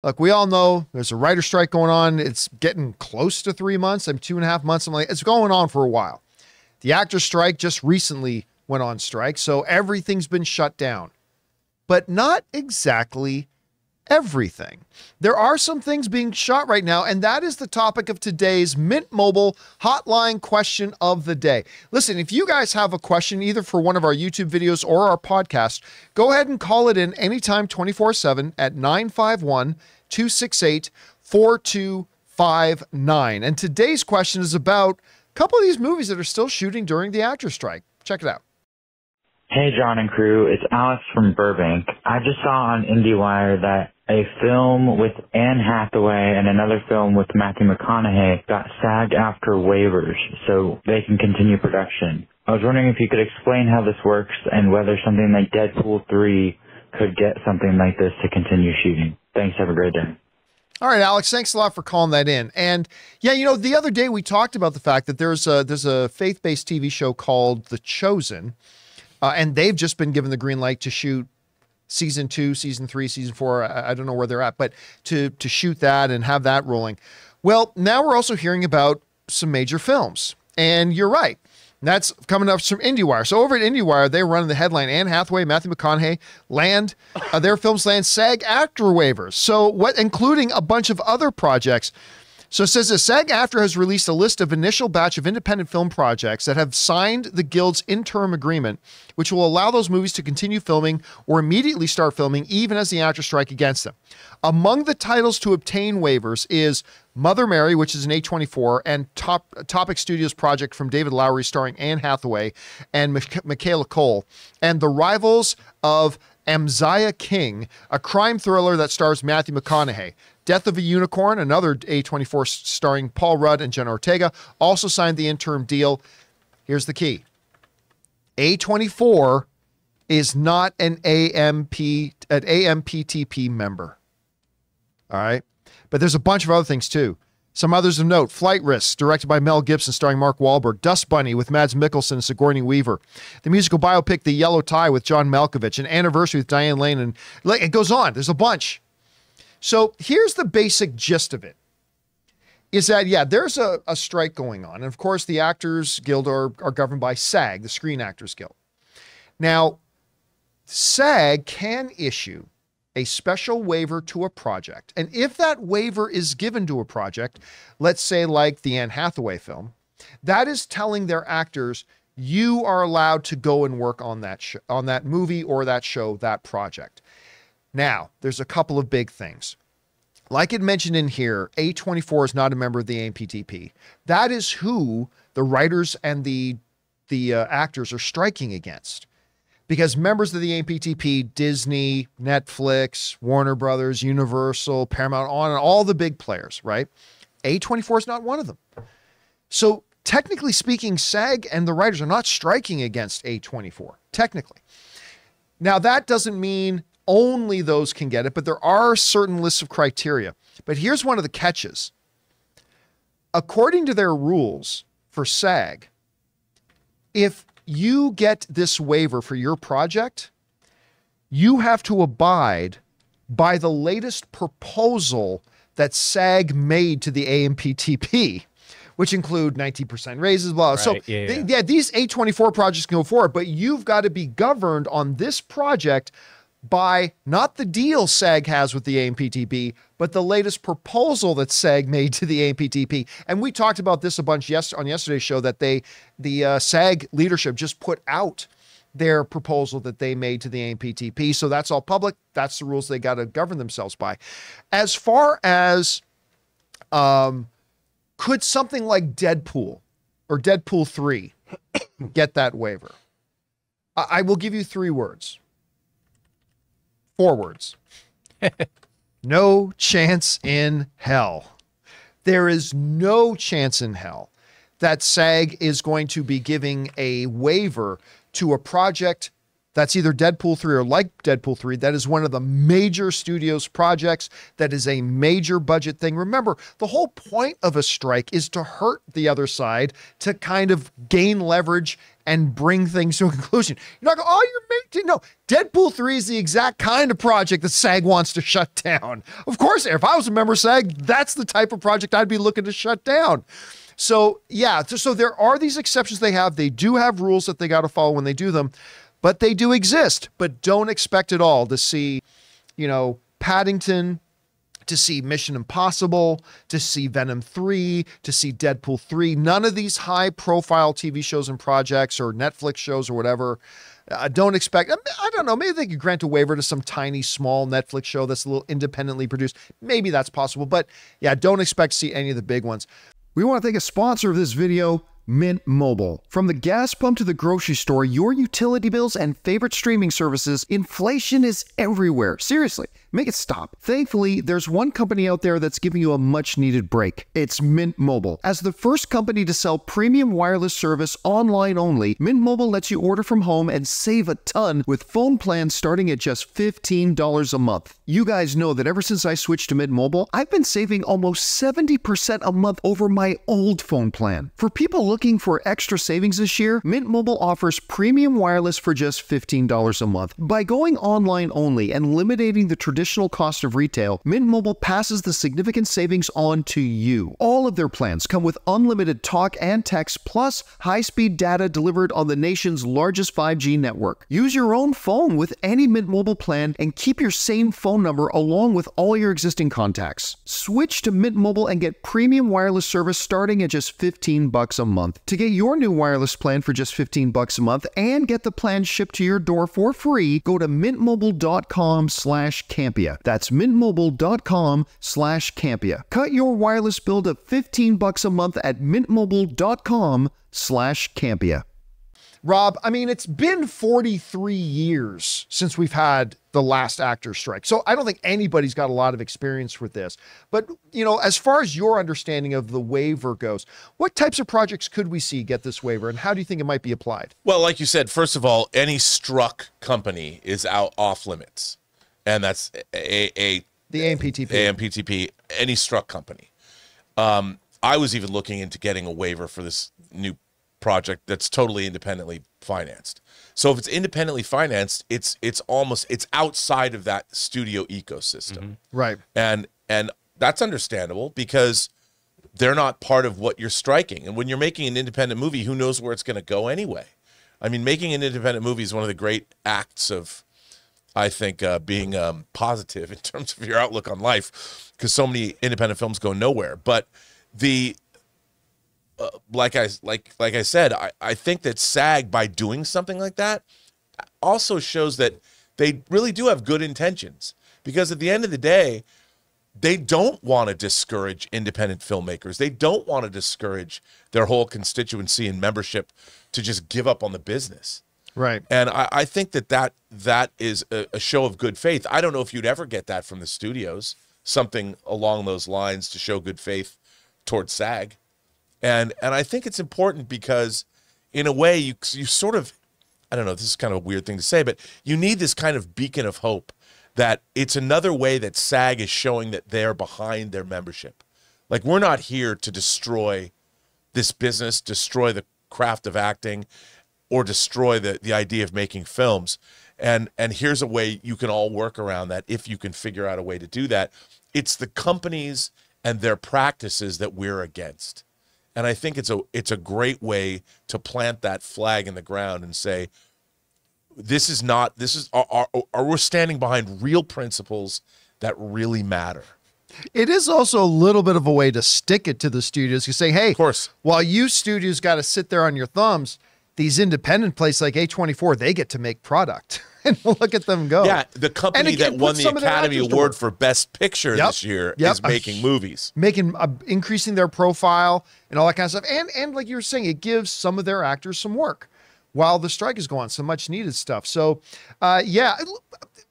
Look, we all know there's a writer strike going on. It's getting close to 3 months. I'm 2.5 months. It's going on for a while. The actor strike just recently went on strike, so everything's been shut down. But not exactly everything. There are some things being shot right now, and that is the topic of today's Mint Mobile Hotline question of the day. Listen, if you guys have a question, either for one of our YouTube videos or our podcast, go ahead and call it in anytime 24/7 at 951-268-4259. And today's question is about a couple of these movies that are still shooting during the actor strike. Check it out. Hey, John and crew. It's Alex from Burbank. I just saw on IndieWire that a film with Anne Hathaway and another film with Matthew McConaughey got SAG-AFTRA waivers so they can continue production. I was wondering if you could explain how this works and whether something like Deadpool 3 could get something like this to continue shooting. Thanks. Have a great day. All right, Alex, thanks a lot for calling that in. And yeah, you know, the other day we talked about the fact that there's a faith-based TV show called The Chosen, and they've just been given the green light to shoot season 2, season 3, season 4. I don't know where they're at, but to shoot that and have that rolling. Well, now we're also hearing about some major films, and you're right. That's coming up from IndieWire. So over at IndieWire, they run the headline: Anne Hathaway, Matthew McConaughey their films land SAG-AFTRA waivers. So including a bunch of other projects. So it says this: SAG-AFTRA has released a list of initial batch of independent film projects that have signed the Guild's interim agreement, which will allow those movies to continue filming or immediately start filming, even as the actors strike against them. Among the titles to obtain waivers is Mother Mary, which is an A24, and Topic Studios project from David Lowery starring Anne Hathaway and Michaela Cole, and The Rivals of Amaziah King, a crime thriller that stars Matthew McConaughey. Death of a Unicorn, another A24 starring Paul Rudd and Jenna Ortega, also signed the interim deal. Here's the key. A24 is not an AMPTP member. All right? But there's a bunch of other things too. Some others of note: Flight Risks, directed by Mel Gibson, starring Mark Wahlberg; Dust Bunny with Mads Mikkelsen and Sigourney Weaver; the musical biopic The Yellow Tie with John Malkovich; An Anniversary with Diane Lane, and it goes on. There's a bunch. So here's the basic gist of it, is that, yeah, there's a strike going on. And of course, the Actors Guild are governed by SAG, the Screen Actors Guild. Now, SAG can issue a special waiver to a project. And if that waiver is given to a project, let's say like the Anne Hathaway film, that is telling their actors, you are allowed to go and work on that movie or that show, that project. Now, there's a couple of big things. Like it mentioned in here, A24 is not a member of the AMPTP. That is who the writers and the actors are striking against. Because members of the AMPTP, Disney, Netflix, Warner Brothers, Universal, Paramount, on and all the big players, right? A24 is not one of them. So technically speaking, SAG and the writers are not striking against A24, technically. Now, that doesn't mean only those can get it, but there are certain lists of criteria. But here's one of the catches. According to their rules for SAG, if you get this waiver for your project, you have to abide by the latest proposal that SAG made to the AMPTP, which include 19% raises, blah. Right, so these A24 projects can go forward, but you've got to be governed on this project by not the deal SAG has with the AMPTP, but the latest proposal that SAG made to the AMPTP. And we talked about this a bunch on yesterday's show, that the SAG leadership just put out their proposal that they made to the AMPTP. So that's all public. That's the rules they got to govern themselves by. As far as could something like Deadpool or Deadpool 3 get that waiver? I will give you 3 words. 4 words. No chance in hell. There is no chance in hell that SAG is going to be giving a waiver to a project That's either Deadpool 3 or like Deadpool 3. That is one of the major studios projects. That is a major budget thing. Remember, the whole point of a strike is to hurt the other side, to kind of gain leverage and bring things to a conclusion. You're not going, oh, you're making, no. Deadpool 3 is the exact kind of project that SAG wants to shut down. Of course, if I was a member of SAG, that's the type of project I'd be looking to shut down. So yeah, so there are these exceptions they have. They do have rules that they got to follow when they do them, but they do exist. But don't expect it all to see, you know, Paddington, to see Mission Impossible, to see Venom 3, to see Deadpool 3. None of these high profile TV shows and projects or Netflix shows or whatever. Don't expect, I don't know, maybe they could grant a waiver to some tiny, small Netflix show that's a little independently produced. Maybe that's possible, but yeah, don't expect to see any of the big ones. We want to thank a sponsor of this video, Mint Mobile. From the gas pump to the grocery store, your utility bills and favorite streaming services, inflation is everywhere. Seriously, make it stop. Thankfully, there's one company out there that's giving you a much-needed break. It's Mint Mobile. As the first company to sell premium wireless service online only, Mint Mobile lets you order from home and save a ton with phone plans starting at just $15 a month. You guys know that ever since I switched to Mint Mobile, I've been saving almost 70% a month over my old phone plan. For people looking for extra savings this year, Mint Mobile offers premium wireless for just $15 a month. By going online only and eliminating the traditional cost of retail, Mint Mobile passes the significant savings on to you. All of their plans come with unlimited talk and text plus high-speed data delivered on the nation's largest 5G network. Use your own phone with any Mint Mobile plan and keep your same phone number along with all your existing contacts. Switch to Mint Mobile and get premium wireless service starting at just $15 a month. To get your new wireless plan for just $15 a month and get the plan shipped to your door for free, go to mintmobile.com/Campea. That's mintmobile.com/Campea. Cut your wireless bill to $15 a month at mintmobile.com/Campea. Rob, I mean, it's been 43 years since we've had the last actor strike. So I don't think anybody's got a lot of experience with this. But, you know, as far as your understanding of the waiver goes, what types of projects could we see get this waiver, and how do you think it might be applied? Well, like you said, first of all, any struck company is out off limits. And that's the AMPTP, any struck company. I was even looking into getting a waiver for this new project that's totally independently financed. So if it's independently financed, it's outside of that studio ecosystem. Right. And that's understandable because they're not part of what you're striking. And when you're making an independent movie, who knows where it's going to go anyway? I mean, making an independent movie is one of the great acts of, I think, being positive in terms of your outlook on life, because so many independent films go nowhere. But the like I said, I think that SAG, by doing something like that, also shows that they really do have good intentions. Because at the end of the day, they don't want to discourage independent filmmakers. They don't want to discourage their whole constituency and membership to just give up on the business. Right. And I think that is a show of good faith. I don't know if you'd ever get that from the studios, something along those lines to show good faith towards SAG. And I think it's important because, in a way, you sort of, I don't know, this is kind of a weird thing to say, but you need this kind of beacon of hope that it's another way that SAG is showing that they're behind their membership. Like, we're not here to destroy this business, destroy the craft of acting, or destroy the idea of making films. And here's a way you can all work around that if you can figure out a way to do that. It's the companies and their practices that we're against. And I think it's a great way to plant that flag in the ground and say, we're standing behind real principles that really matter. It is also a little bit of a way to stick it to the studios. You say, hey, of course, while you studios got to sit there on your thumbs, these independent places like A24, they get to make product. And look at them go. Yeah, the company that won the Academy Award for Best Picture this year is making movies. Increasing their profile and all that kind of stuff. And like you were saying, it gives some of their actors some work while the strike is going on, some much needed stuff. So, yeah,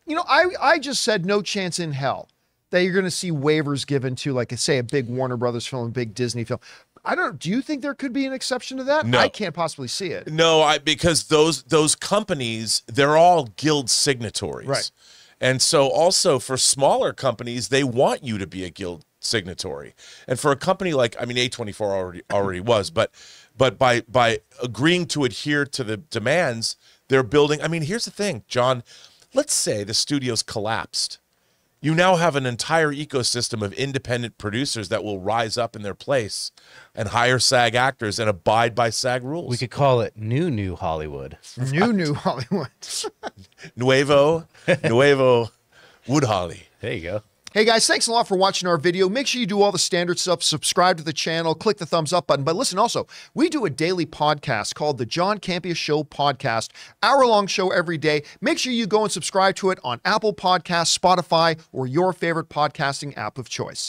you know, I just said no chance in hell that you're going to see waivers given to, like, say, a big Warner Brothers film, a big Disney film. I don't. Do you think there could be an exception to that? No. I can't possibly see it. No, because those companies, they're all guild signatories. Right. And so also for smaller companies, they want you to be a guild signatory. And for a company like, I mean, A24 already was, but by agreeing to adhere to the demands, they're building. I mean, here's the thing, John, let's say the studios collapsed. You now have an entire ecosystem of independent producers that will rise up in their place and hire SAG actors and abide by SAG rules. We could call it New Hollywood. New Hollywood. Nuevo Wood Holly. There you go. Hey guys, thanks a lot for watching our video. Make sure you do all the standard stuff, subscribe to the channel, click the thumbs up button. But listen also, we do a daily podcast called the John Campea Show podcast, hour-long show every day. Make sure you go and subscribe to it on Apple Podcasts, Spotify, or your favorite podcasting app of choice.